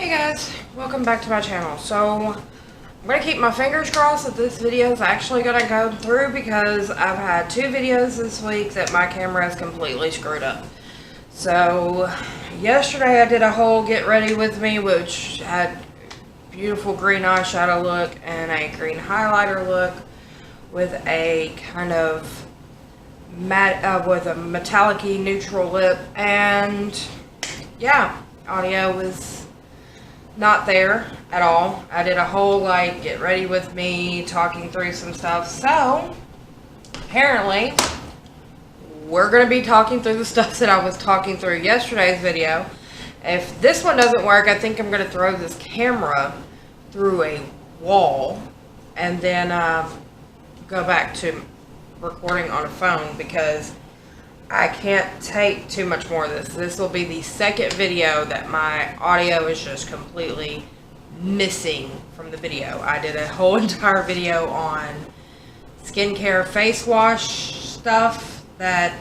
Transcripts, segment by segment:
Hey guys, welcome back to my channel. So, I'm going to keep my fingers crossed that this video is actually going to go through because I've had 2 videos this week that my camera has completely screwed up. So, yesterday I did a whole get ready with me, which had beautiful green eyeshadow look and a green highlighter look with a kind of matte, with a metallic-y neutral lip, and yeah, audio was not there at all. I did a whole get ready with me, talking through some stuff. So apparently we're going to be talking through the stuff that I was talking through yesterday's video. If this one doesn't work, I think I'm going to throw this camera through a wall and then go back to recording on a phone because I can't take too much more of this. This will be the second video that my audio is just completely missing from the video. I did a whole entire video on skincare face wash stuff that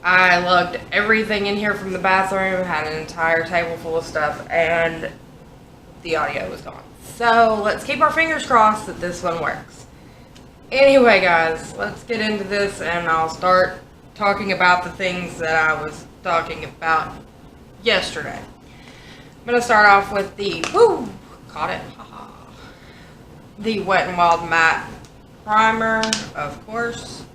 I lugged everything in here from the bathroom, had an entire table full of stuff, and the audio was gone. So let's keep our fingers crossed that this one works. Anyway guys, let's get into this and I'll start talking about the things that I was talking about yesterday. I'm going to start off with the, caught it, the Wet n Wild Matte Primer, of course.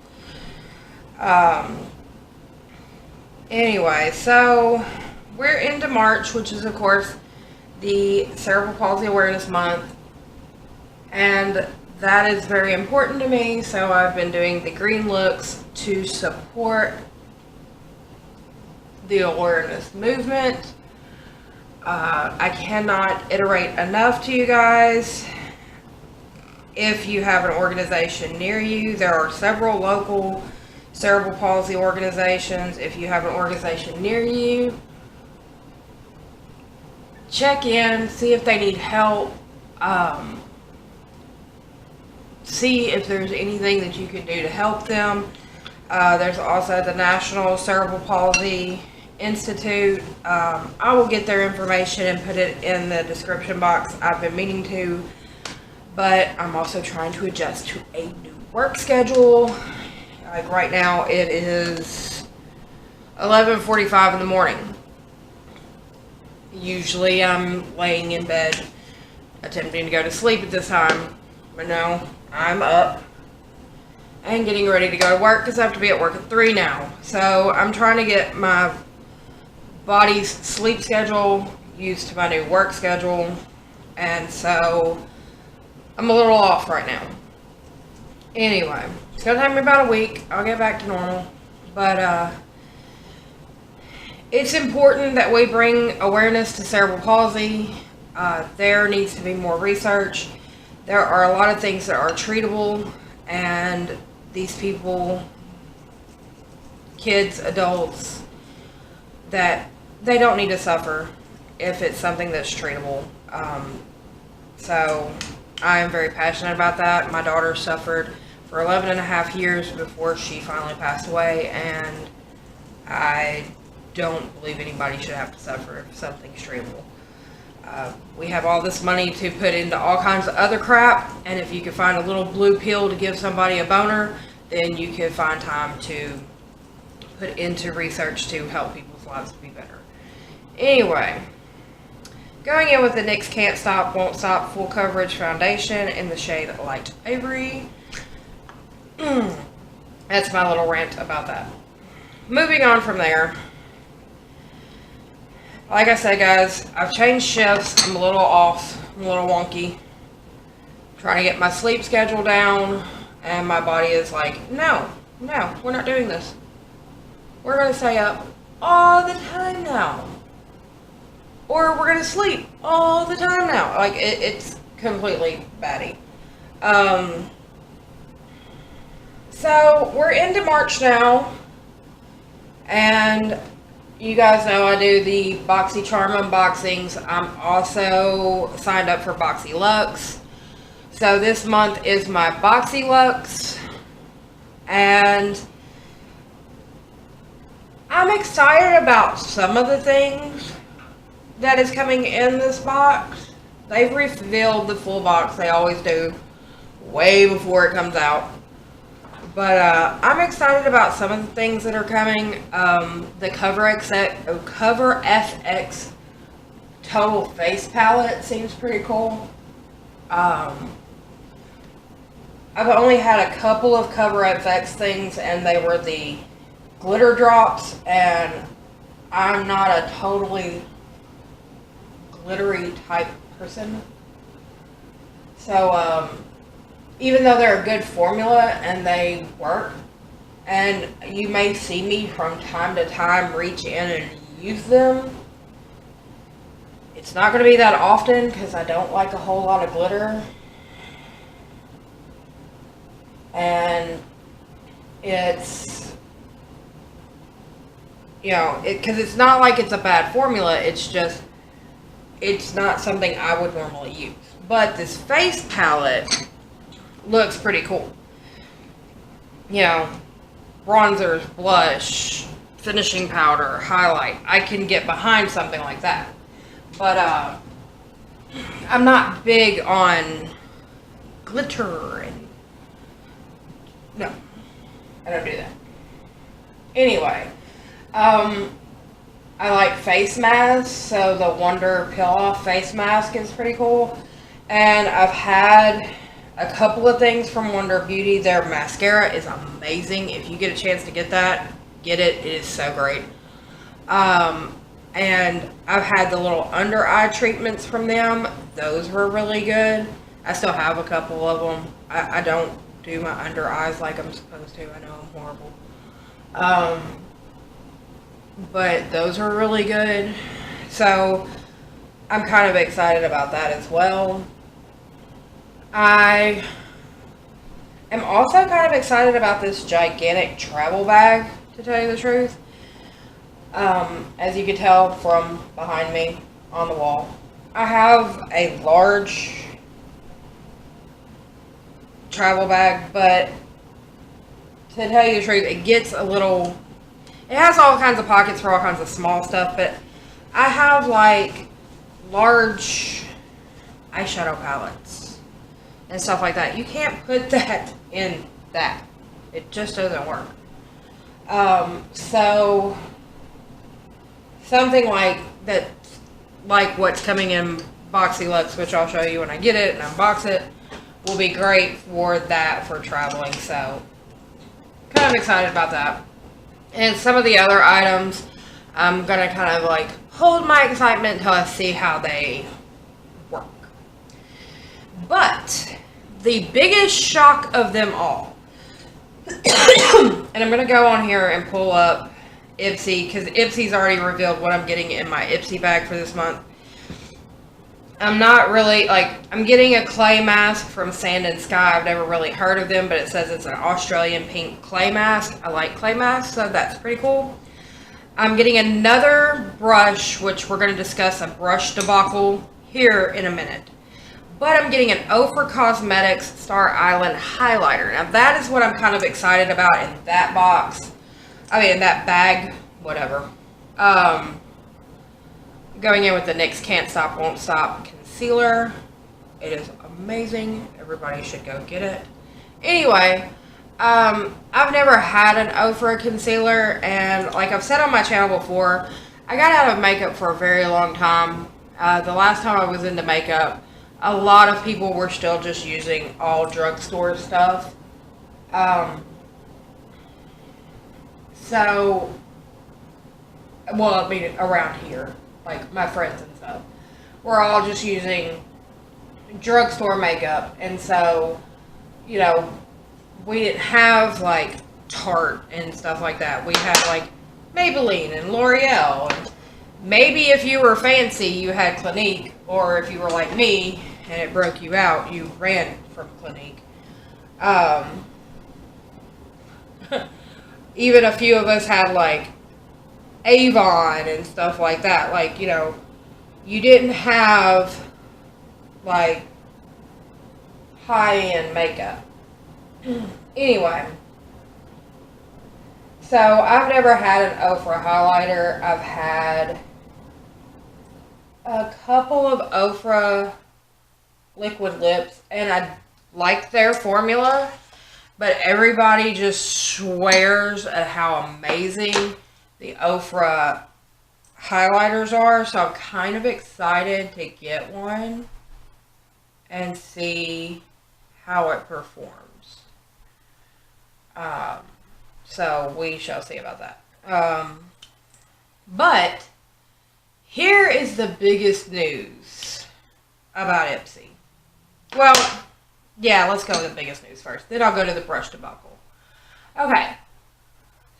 Anyway, so we're into March, which is of course the Cerebral Palsy Awareness Month, and that is very important to me, so I've been doing the green looks to support the awareness movement. I cannot iterate enough to you guys. If you have an organization near you, there are several local cerebral palsy organizations. If you have an organization near you, check in, see if they need help. See if there's anything that you can do to help them. There's also the National Cerebral Palsy Institute. I will get their information and put it in the description box. I've been meaning to, but I'm also trying to adjust to a new work schedule. Like right now it is 11:45 in the morning. Usually I'm laying in bed attempting to go to sleep at this time, but no, I'm up and getting ready to go to work because I have to be at work at 3 now. So I'm trying to get my body's sleep schedule used to my new work schedule, and so I'm a little off right now. Anyway, it's going to take me about a week. I'll get back to normal, but it's important that we bring awareness to cerebral palsy. There needs to be more research. There are a lot of things that are treatable, and these people, kids, adults, that they don't need to suffer if it's something that's treatable. So I am very passionate about that. My daughter suffered for 11 and a half years before she finally passed away, and I don't believe anybody should have to suffer if something's treatable. We have all this money to put into all kinds of other crap, and if you can find a little blue pill to give somebody a boner, then you can find time to put into research to help people's lives be better. Anyway, going in with the NYX Can't Stop, Won't Stop Full Coverage Foundation in the shade Light Ivory. That's my little rant about that. Moving on from there. Like I said, guys, I've changed shifts. I'm a little off. I'm a little wonky. I'm trying to get my sleep schedule down, and my body is like, no, we're not doing this. We're going to stay up all the time now. Or we're going to sleep all the time now. Like, it's completely batty. So, we're into March now, and you guys know I do the BoxyCharm unboxings. I'm also signed up for BoxyLux. So this month is my BoxyLux. And I'm excited about some of the things. that is coming in this box. They've revealed the full box. They always do. Way before it comes out. But I'm excited about some of the things that are coming. The Cover FX Total Face Palette seems pretty cool. I've only had a couple of Cover FX things, and they were the glitter drops, and I'm not a totally glittery type person. So, even though they're a good formula and they work, and you may see me from time to time reach in and use them, it's not going to be that often because I don't like a whole lot of glitter. And it's, you know, because it's not like it's a bad formula, it's just, it's not something I would normally use. But this face palette looks pretty cool. You know, bronzers, blush, finishing powder, highlight. I can get behind something like that. But I'm not big on glitter and no, I don't do that. Anyway, I like face masks, so the Wonder Peel Off face mask is pretty cool. And I've had a couple of things from Wonder Beauty. Their mascara is amazing. If you get a chance to get that, get it. It is so great. And I've had the little under eye treatments from them. Those were really good. I still have a couple of them. I don't do my under eyes like I'm supposed to. I know I'm horrible. But those were really good. So I'm kind of excited about that as well. I am also kind of excited about this gigantic travel bag, to tell you the truth. As you can tell from behind me on the wall, I have a large travel bag, but to tell you the truth, it gets a little, it has all kinds of pockets for all kinds of small stuff, but I have like large eyeshadow palettes and stuff like that. You can't put that in that. It just doesn't work. So something like that, like what's coming in Boxy Lux, which I'll show you when I get it and unbox it, will be great for that, for traveling. So kind of excited about that. And some of the other items, I'm gonna kind of like hold my excitement until I see how they work. But the biggest shock of them all, and I'm gonna go on here and pull up Ipsy, because Ipsy's already revealed what I'm getting in my Ipsy bag for this month. I'm not really, like, I'm getting a clay mask from Sand and Sky. I've never really heard of them, but it says it's an Australian pink clay mask. I like clay masks, so that's pretty cool. I'm getting another brush, which we're going to discuss a brush debacle here in a minute. But I'm getting an Ofra Cosmetics Star Island highlighter. Now that is what I'm kind of excited about in that box. I mean, in that bag, whatever. Going in with the NYX Can't Stop, Won't Stop concealer. It is amazing. Everybody should go get it. Anyway, I've never had an Ofra concealer, and like I've said on my channel before, I got out of makeup for a very long time. The last time I was into makeup, a lot of people were still just using all drugstore stuff. So, well, I mean, around here, like my friends and stuff, we're all just using drugstore makeup. And so, you know, we didn't have like Tarte and stuff like that. We had like Maybelline and L'Oreal. And maybe if you were fancy, you had Clinique, or if you were like me and it broke you out, you ran from Clinique. Even a few of us had like Avon and stuff like that. Like, you know, you didn't have like high-end makeup. Anyway, so I've never had an Ofra highlighter. I've had a couple of Ofra liquid lips, and I like their formula, but everybody just swears at how amazing the Ofra highlighters are, so I'm kind of excited to get one and see how it performs. So we shall see about that. But here is the biggest news about Ipsy. Well, yeah, let's go with the biggest news first. Then I'll go to the brush debacle. Okay.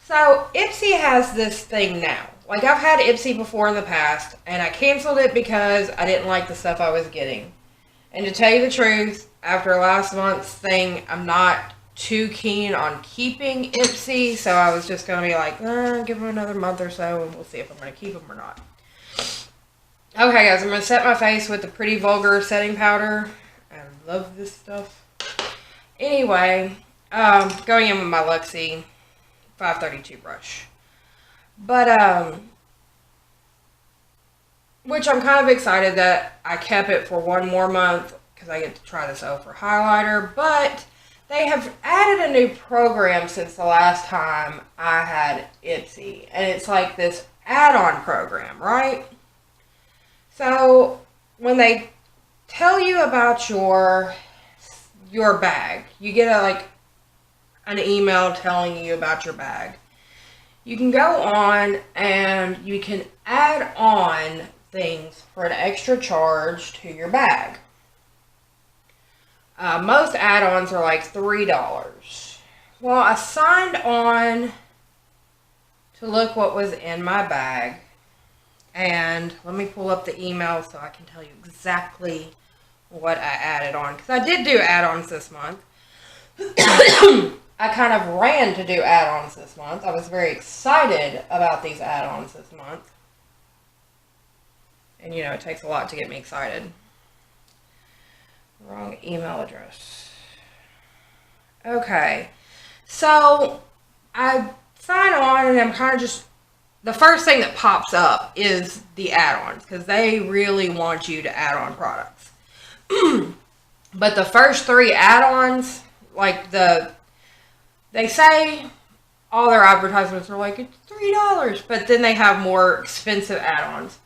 So Ipsy has this thing now. Like, I've had Ipsy before in the past, and I canceled it because I didn't like the stuff I was getting. And to tell you the truth, after last month's thing, I'm not too keen on keeping Ipsy, so I was just going to be like, give them another month or so, and we'll see if I'm going to keep them or not. Okay, guys, I'm going to set my face with the Pretty Vulgar setting powder. I love this stuff. Anyway, going in with my Luxie 532 brush. But, which I'm kind of excited that I kept it for one more month because I get to try this Ofra highlighter. But they have added a new program since the last time I had Ipsy. And it's like this add-on program, right? So, when they tell you about your bag, you get an email telling you about your bag. You can go on and you can add on things for an extra charge to your bag. Most add-ons are like $3. Well, I signed on to look what was in my bag. And let me pull up the email so I can tell you exactly what I added on. Because I did do add-ons this month. I kind of ran to do add-ons this month. I was very excited about these add-ons this month. And, you know, it takes a lot to get me excited. Wrong email address. Okay. So, I sign on and I'm kind of just... The first thing that pops up is the add-ons. Because they really want you to add on products. But the first 3 add-ons, like they say all their advertisements are like, it's $3, but then they have more expensive add-ons.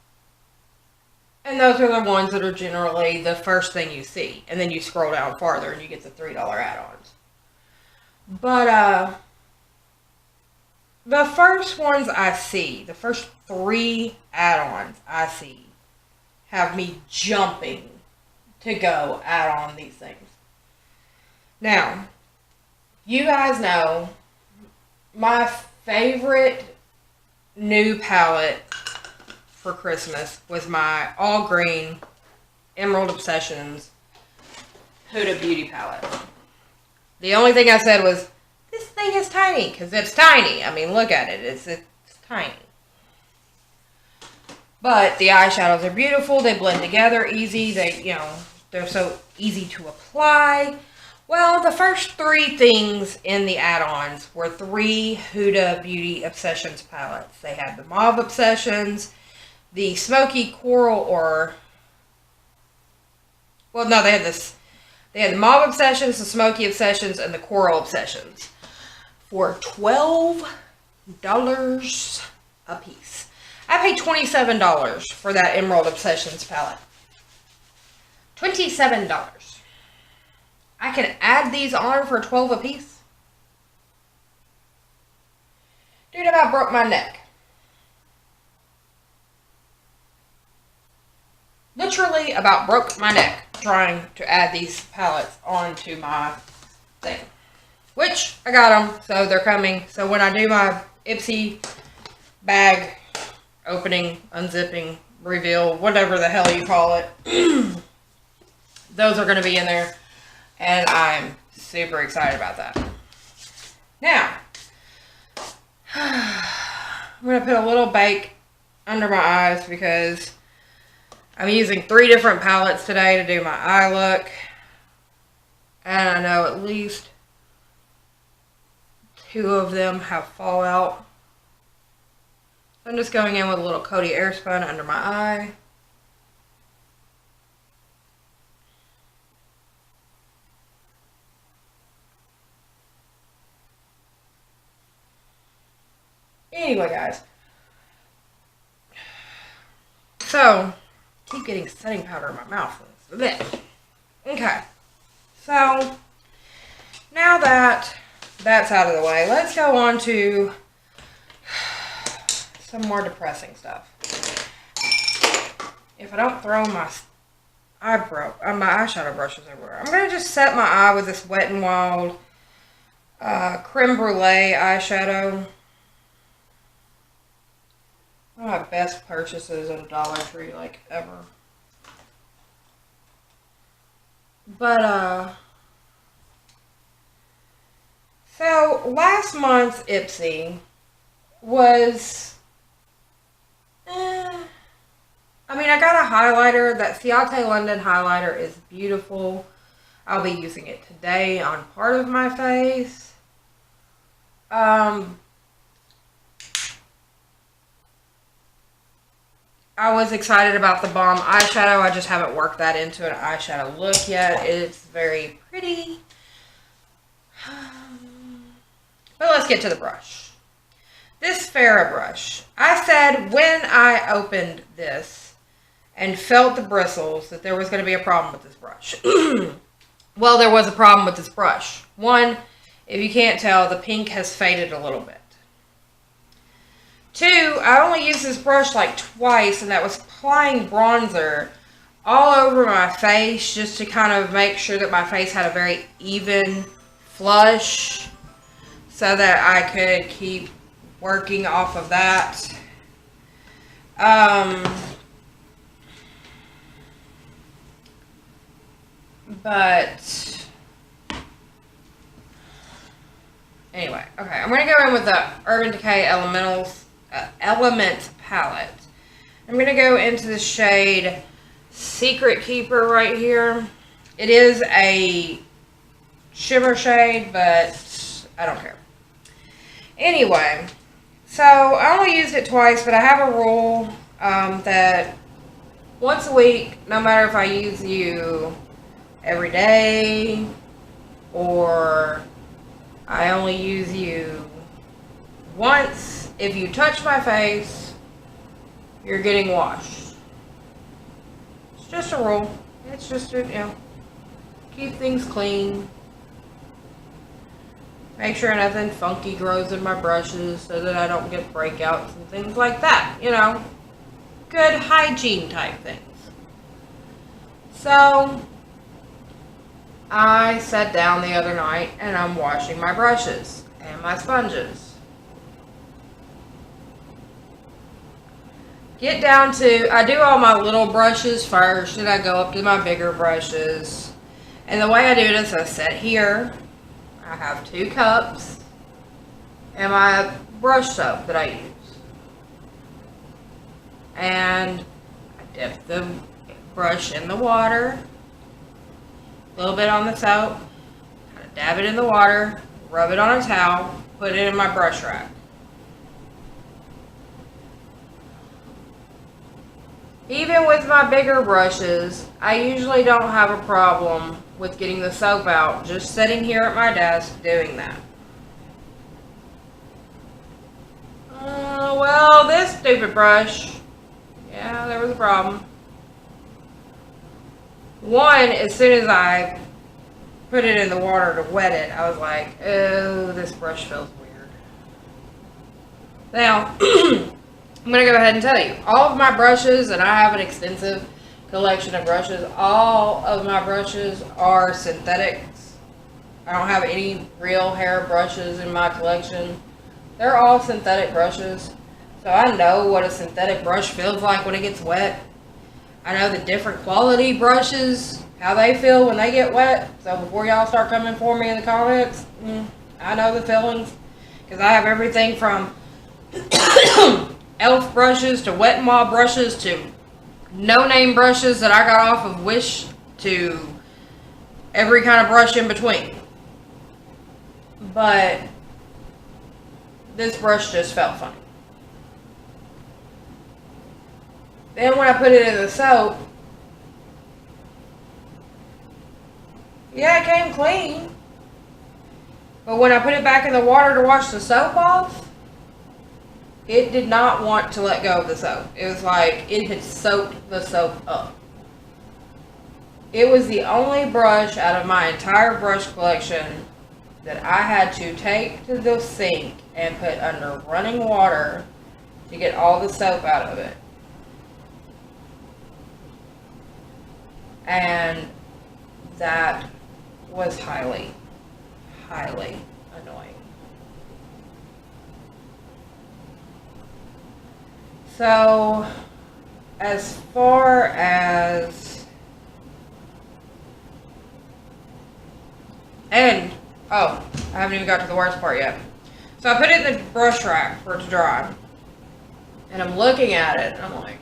And those are the ones that are generally the first thing you see. And then you scroll down farther and you get the $3 add-ons. But, the first ones I see, the first 3 add-ons I see, have me jumping to go add on these things. Now, you guys know my favorite new palette for Christmas was my all green Emerald Obsessions Huda Beauty palette. The only thing I said was, this thing is tiny, because it's tiny. I mean, look at it. It's tiny. But the eyeshadows are beautiful. They blend together easy. They're so easy to apply. Well, the first 3 things in the add-ons were 3 Huda Beauty Obsessions palettes. They had the Mauve Obsessions, the Smoky Coral, they had this. They had the Mauve Obsessions, the Smoky Obsessions, and the Coral Obsessions for $12 a piece. I paid $27 for that Emerald Obsessions palette. $27. I can add these on for $12 a piece. Dude, about broke my neck. Literally about broke my neck trying to add these palettes onto my thing. Which, I got them, so they're coming. So when I do my Ipsy bag opening, unzipping, reveal, whatever the hell you call it, those are going to be in there. And I'm super excited about that. Now, I'm going to put a little bake under my eyes because I'm using 3 different palettes today to do my eye look. And I know at least 2 of them have fallout. So I'm just going in with a little Coty Airspun under my eye. Anyway, guys. So, keep getting setting powder in my mouth. Okay. So, now that that's out of the way, let's go on to some more depressing stuff. If I don't throw my eyeshadow brushes everywhere, I'm going to just set my eye with this Wet n Wild Creme Brulee eyeshadow. One of my best purchases at a Dollar Tree, like, ever. But, so, last month's Ipsy was, I mean, I got a highlighter. That Ciate London highlighter is beautiful. I'll be using it today on part of my face. I was excited about the Balm eyeshadow. I just haven't worked that into an eyeshadow look yet. It's very pretty. But let's get to the brush. This Farrah brush. I said when I opened this and felt the bristles that there was going to be a problem with this brush. Well, there was a problem with this brush. One, if you can't tell, the pink has faded a little bit. Two, I only used this brush like twice, and that was applying bronzer all over my face just to kind of make sure that my face had a very even flush so that I could keep working off of that. But anyway, okay, I'm going to go in with the Urban Decay Elements palette. I'm going to go into the shade Secret Keeper right here. It is a shimmer shade, but I don't care. Anyway, so I only used it twice, but I have a rule that once a week, no matter if I use you every day or I only use you once, if you touch my face, you're getting washed. It's just a rule. It's just, you know, keep things clean. Make sure nothing funky grows in my brushes so that I don't get breakouts and things like that. You know, good hygiene type things. So, I sat down the other night and I'm washing my brushes and my sponges. Get down to, I do all my little brushes first, and I go up to my bigger brushes. And the way I do this, I sit here. I have 2 cups and my brush soap that I use. And I dip the brush in the water, a little bit on the soap, kind of dab it in the water, rub it on a towel, put it in my brush rack. Even with my bigger brushes, I usually don't have a problem with getting the soap out, just sitting here at my desk doing that. Well, this stupid brush, yeah, there was a problem. One, as soon as I put it in the water to wet it, I was like, oh, this brush feels weird. Now, I'm going to go ahead and tell you, all of my brushes, and I have an extensive collection of brushes, all of my brushes are synthetics. I don't have any real hair brushes in my collection. They're all synthetic brushes. So I know what a synthetic brush feels like when it gets wet. I know the different quality brushes, how they feel when they get wet. So before y'all start coming for me in the comments, I know the feelings. Because I have everything from e.l.f. brushes to Wet n Wild brushes to no-name brushes that I got off of Wish to every kind of brush in between. But this brush just felt funny. Then when I put it in the soap, yeah, it came clean. But when I put it back in the water to wash the soap off, it did not want to let go of the soap. It was like it had soaked the soap up. It was the only brush out of my entire brush collection that I had to take to the sink and put under running water to get all the soap out of it. And that was highly, highly annoying. So, as far as, and, oh, I haven't even got to the worst part yet. So I put it in the brush rack for it to dry. And I'm looking at it, and I'm like,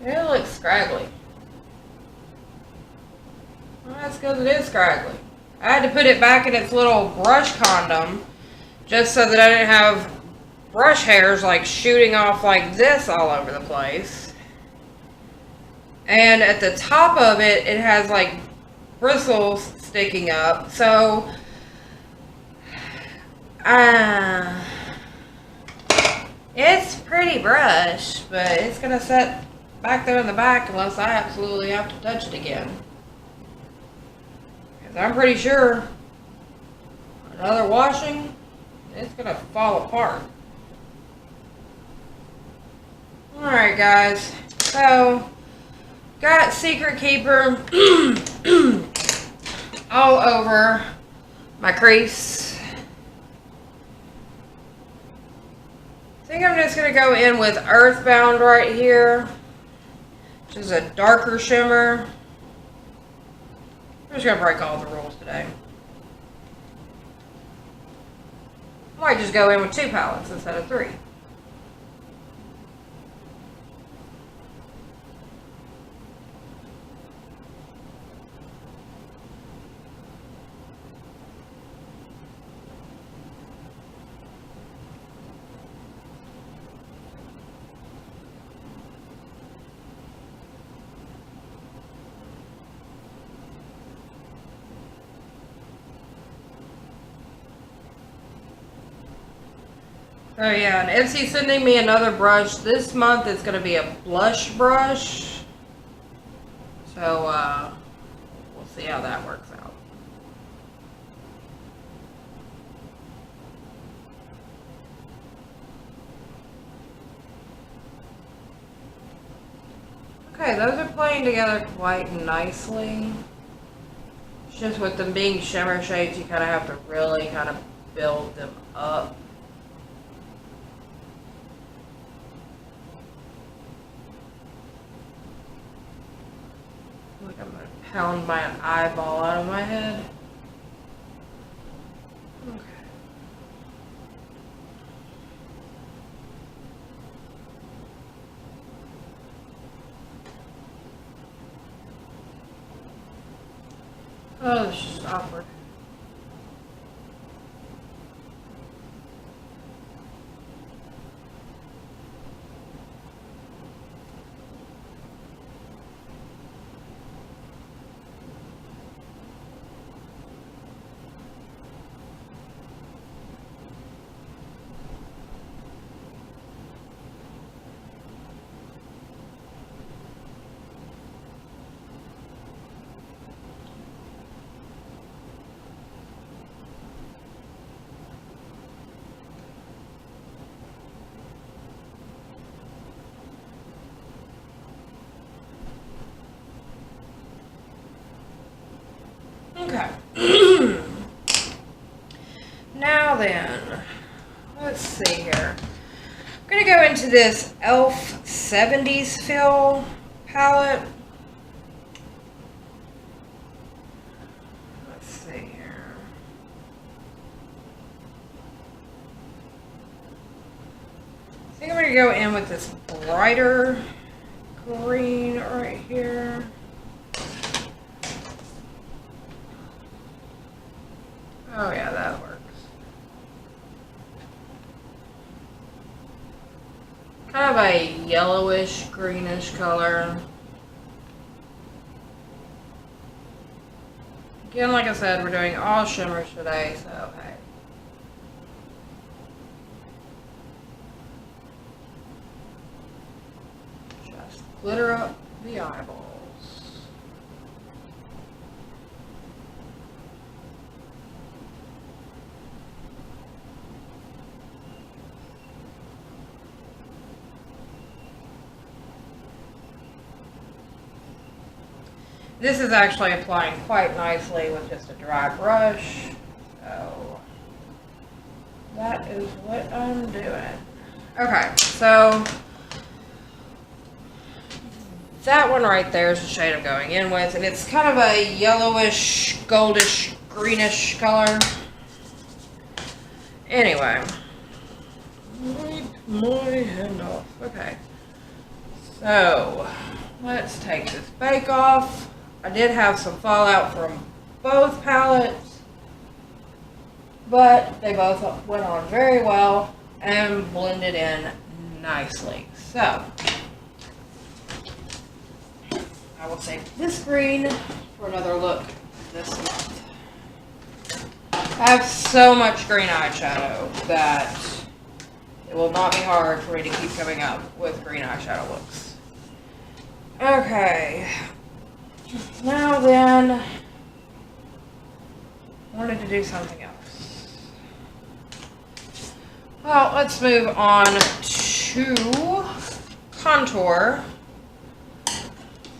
it looks scraggly. Well, that's because it is scraggly. I had to put it back in its little brush condom just so that I didn't have brush hairs like shooting off like this all over the place. And at the top of it, it has like bristles sticking up. So, it's pretty brush, but it's going to set back there in the back unless I absolutely have to touch it again. Because I'm pretty sure another washing, it's going to fall apart. Alright guys, so got Secret Keeper all over my crease. I think I'm just going to go in with Earthbound right here, which is a darker shimmer. I'm just going to break all the rules today. I might just go in with 2 palettes instead of 3. Oh yeah, and Ipsy's sending me another brush. This month it's going to be a blush brush. So, we'll see how that works out. Okay, those are playing together quite nicely. It's just with them being shimmer shades, you kind of have to really kind of build them up. Like I'm going to pound my eyeball out of my head. Okay. Oh, this is just awkward. Okay. Now then, let's see here. I'm going to go into this e.l.f. 70s Fill palette. Let's see here. I think I'm going to go in with this brighter green right here. Oh yeah, that works. Kind of a yellowish, greenish color. Again, like I said, we're doing all shimmers today, so hey. glitter up the eyeballs. This is actually applying quite nicely with just a dry brush. So that is what I'm doing. Okay, so that one right there is the shade I'm going in with, and it's kind of a yellowish, goldish, greenish color. Anyway, wipe my hand off. Okay, so let's take this bake off. I did have some fallout from both palettes, but they both went on very well and blended in nicely. So I will save this green for another look this month. I have so much green eyeshadow that it will not be hard for me to keep coming up with green eyeshadow looks. Okay. Now then, I wanted to do something else. Well, let's move on to contour.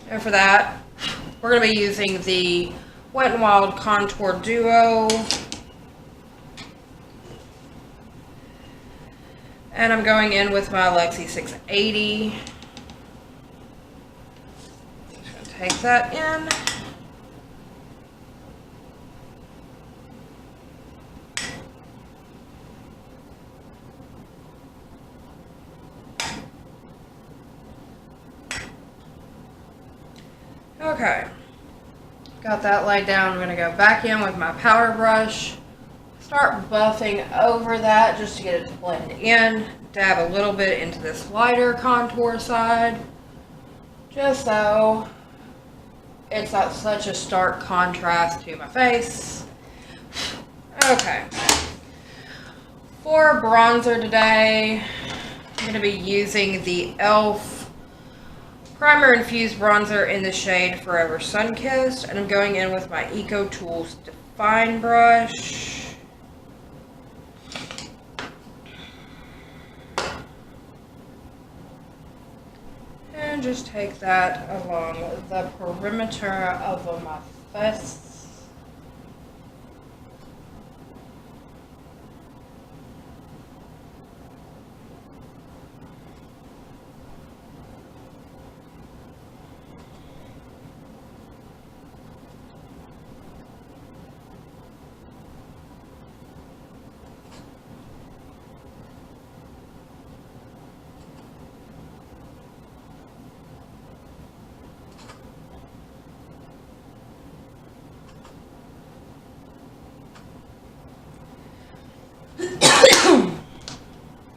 And for that, we're going to be using the Wet n Wild Contour Duo. And I'm going in with my Alexi 680. Take that in. Okay, got that laid down. I'm going to go back in with my powder brush, start buffing over that just to get it to blend in, dab a little bit into this lighter contour side, just so it's not such a stark contrast to my face. Okay. For bronzer today, I'm going to be using the e.l.f. Primer Infused Bronzer in the shade Forever Sunkissed. And I'm going in with my Eco Tools Define Brush. And just take that along the perimeter of my face.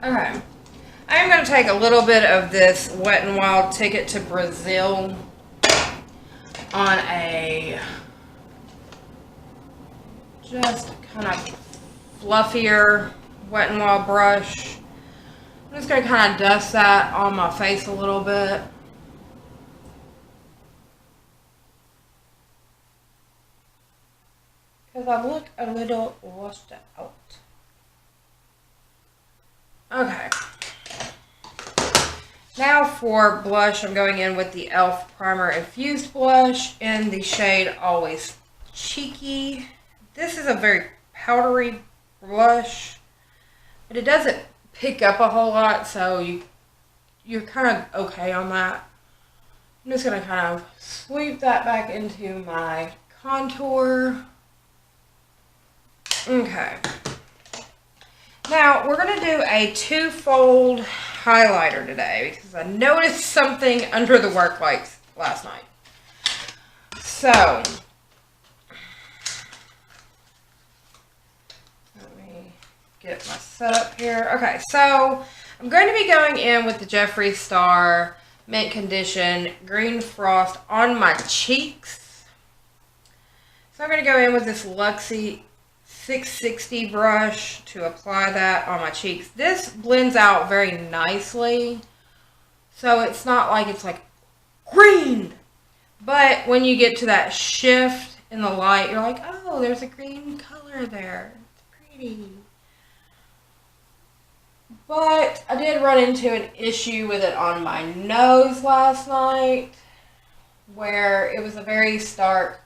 Okay, I'm going to take a little bit of this Wet n Wild Ticket to Brazil on a just kind of fluffier Wet n Wild brush. I'm just going to kind of dust that on my face a little bit. Because I look a little washed out. Okay. Now for blush, I'm going in with the e.l.f. Primer Infused Blush in the shade Always Cheeky. This is a very powdery blush, but it doesn't pick up a whole lot, so you're kind of okay on that. I'm just going to kind of sweep that back into my contour. Okay. Now, we're going to do a two-fold highlighter today because I noticed something under the work lights last night. So, let me get my setup here. Okay, so I'm going to be going in with the Jeffree Star Mint Condition Green Frost on my cheeks. So I'm going to go in with this Luxie 660 brush to apply that on my cheeks. This blends out very nicely, so it's not like it's like green. But when you get to that shift in the light, you're like, oh, there's a green color there. It's pretty. But I did run into an issue with it on my nose last night, where it was a very stark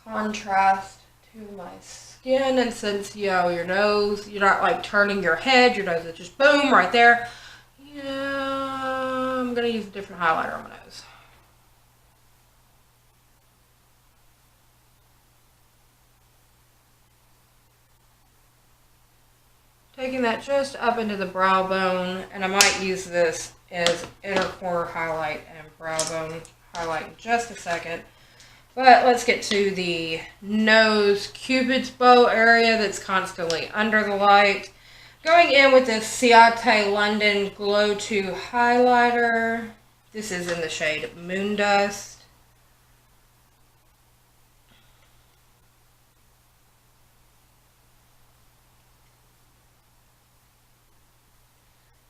contrast to my skin. And since, you know, your nose, you're not like turning your head, your nose is just boom right there. Yeah, I'm going to use a different highlighter on my nose. Taking that just up into the brow bone, and I might use this as inner corner highlight and brow bone highlight in just a second. But let's get to the nose Cupid's bow area that's constantly under the light. Going in with this Ciate London Glow 2 highlighter. This is in the shade Moon Dust.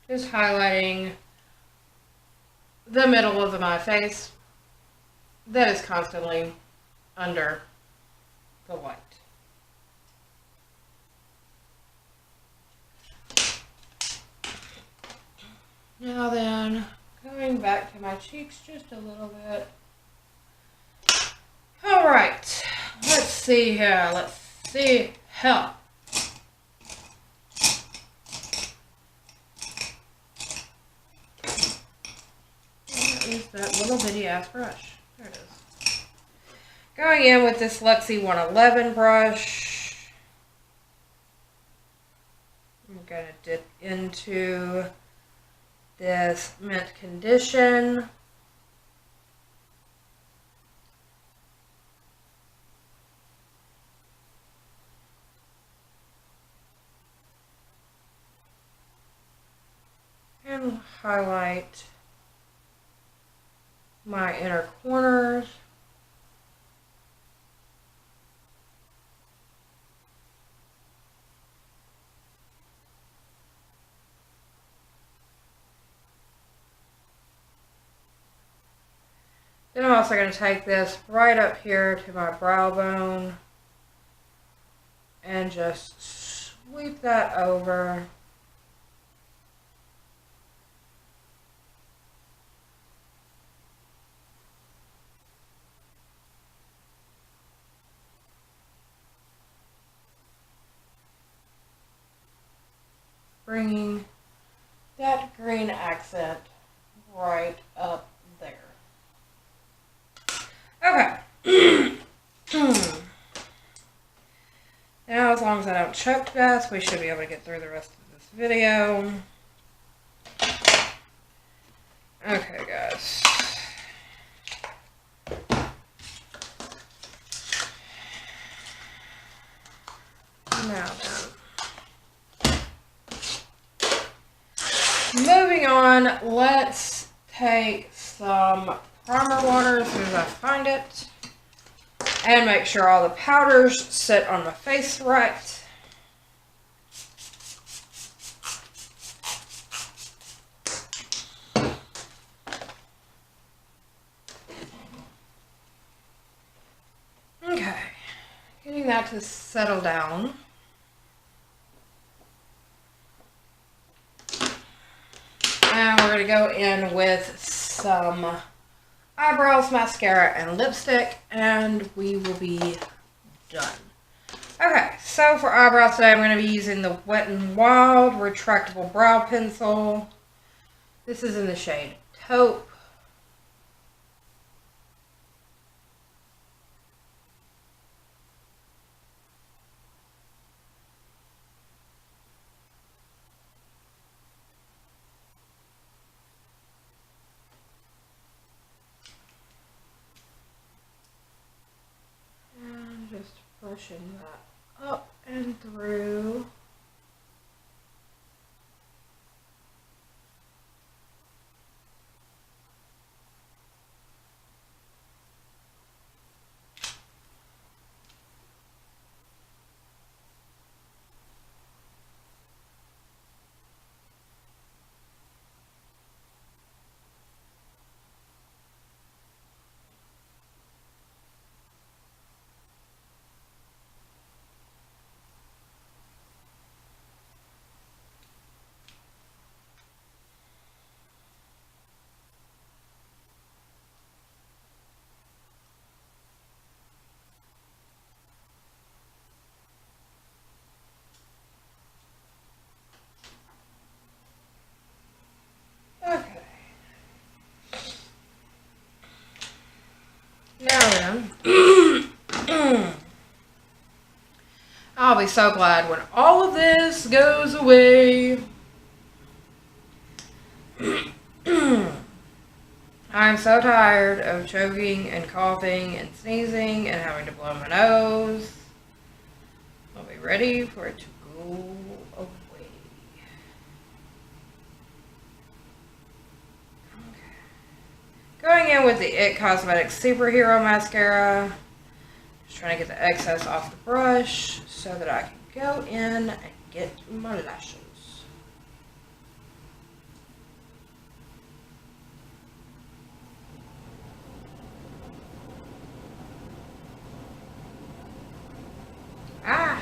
Just highlighting the middle of my face that is constantly under the light. Now then, going back to my cheeks just a little bit. Alright, let's see here. Let's see here. Is that little bitty ass brush. There it is. Going in with this Luxie 111 brush. I'm going to dip into this Mint Condition. And highlight my inner corners. Then I'm also going to take this right up here to my brow bone and just sweep that over. Bringing that green accent right up there. Okay. Now, as long as I don't choke to death, we should be able to get through the rest of this video. Okay, guys. Now then. Moving on, let's take some primer water as soon as I find it. And make sure all the powders sit on my face right. Okay, getting that to settle down. And we're going to go in with some eyebrows, mascara, and lipstick, and we will be done. Okay, so for eyebrows today, I'm going to be using the Wet n Wild Retractable Brow Pencil. This is in the shade Taupe. Just brushing that up and through. then I'll be so glad when all of this goes away. I'm so tired of choking and coughing and sneezing and having to blow my nose. I'll be ready for it to go away. Okay. Going in with the It Cosmetics Superhero Mascara. Just trying to get the excess off the brush so that I can go in and get my lashes. Ah!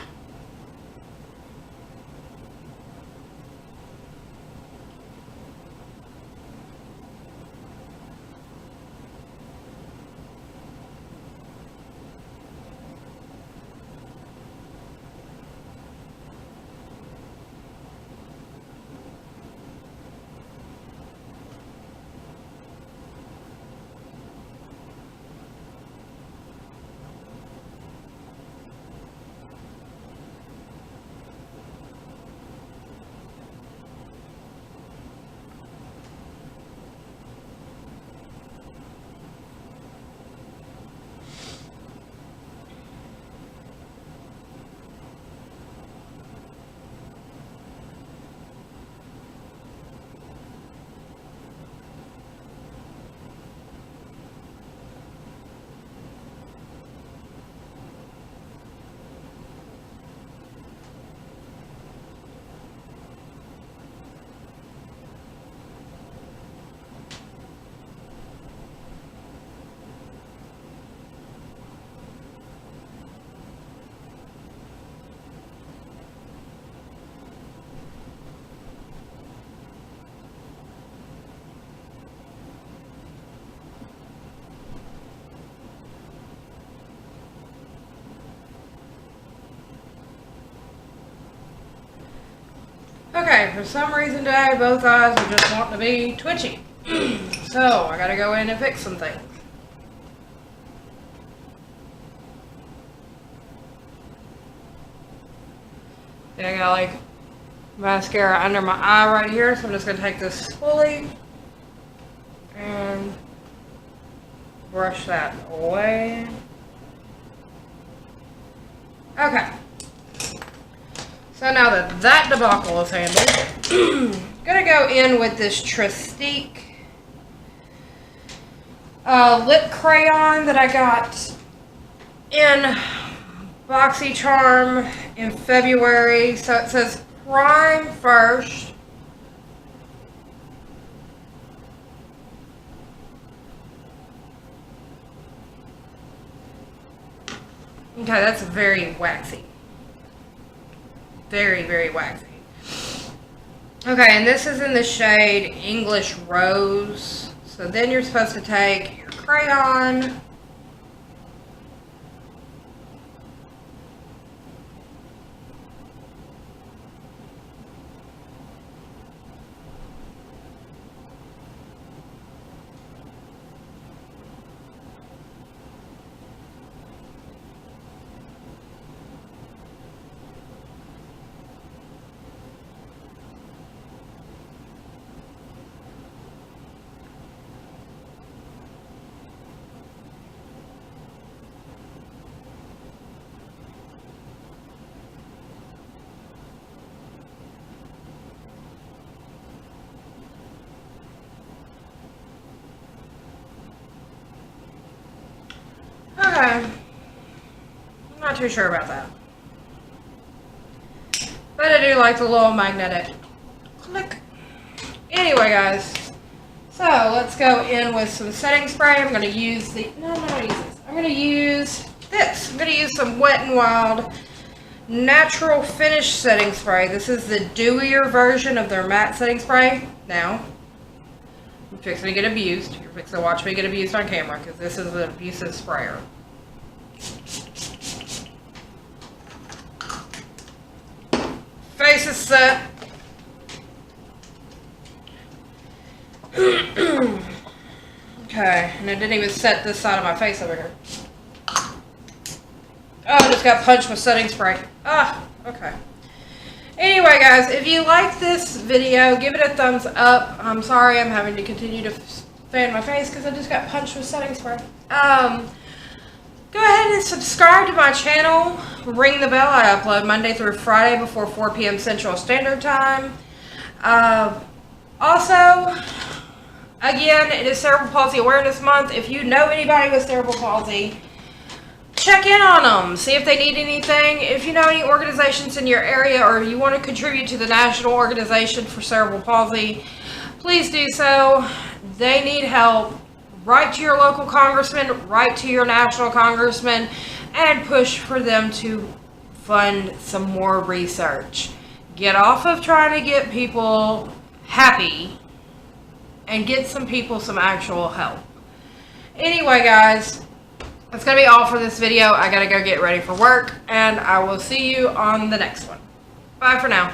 Okay, for some reason today, both eyes are just wanting to be twitchy. So, I gotta go in and fix some things. Then I got like mascara under my eye right here, so I'm just gonna take this fully and brush that away. Okay. So now that that debacle is handled, gonna go in with this Tristique lip crayon that I got in BoxyCharm in February. So it says prime first. Okay, that's very waxy. Very, very waxy. Okay, and this is in the shade English Rose. So then you're supposed to take your crayon. Okay. I'm not too sure about that. But I do like the little magnetic click. Anyway, guys. So, let's go in with some setting spray. I'm going to use the... No, I'm not going to use this. I'm going to use this. I'm going to use some Wet n Wild Natural Finish Setting Spray. This is the dewier version of their matte setting spray. Now, I'm fixing to get abused. You're fixing to watch me get abused on camera because this is an abusive sprayer. Face is set. Okay, and I didn't even set this side of my face over here. Oh, I just got punched with setting spray. Ah, okay. Anyway, guys, if you like this video, give it a thumbs up. I'm sorry I'm having to continue to fan my face because I just got punched with setting spray. Go ahead and subscribe to my channel. Ring the bell. I upload Monday through Friday before 4 p.m. Central Standard Time. Also, again, it is Cerebral Palsy Awareness Month. If you know anybody with cerebral palsy, check in on them. See if they need anything. If you know any organizations in your area or you want to contribute to the National Organization for Cerebral Palsy, please do so. They need help. Write to your local congressman, write to your national congressman, and push for them to fund some more research. Get off of trying to get people happy and get some people some actual help. Anyway, guys, that's going to be all for this video. I got to go get ready for work, and I will see you on the next one. Bye for now.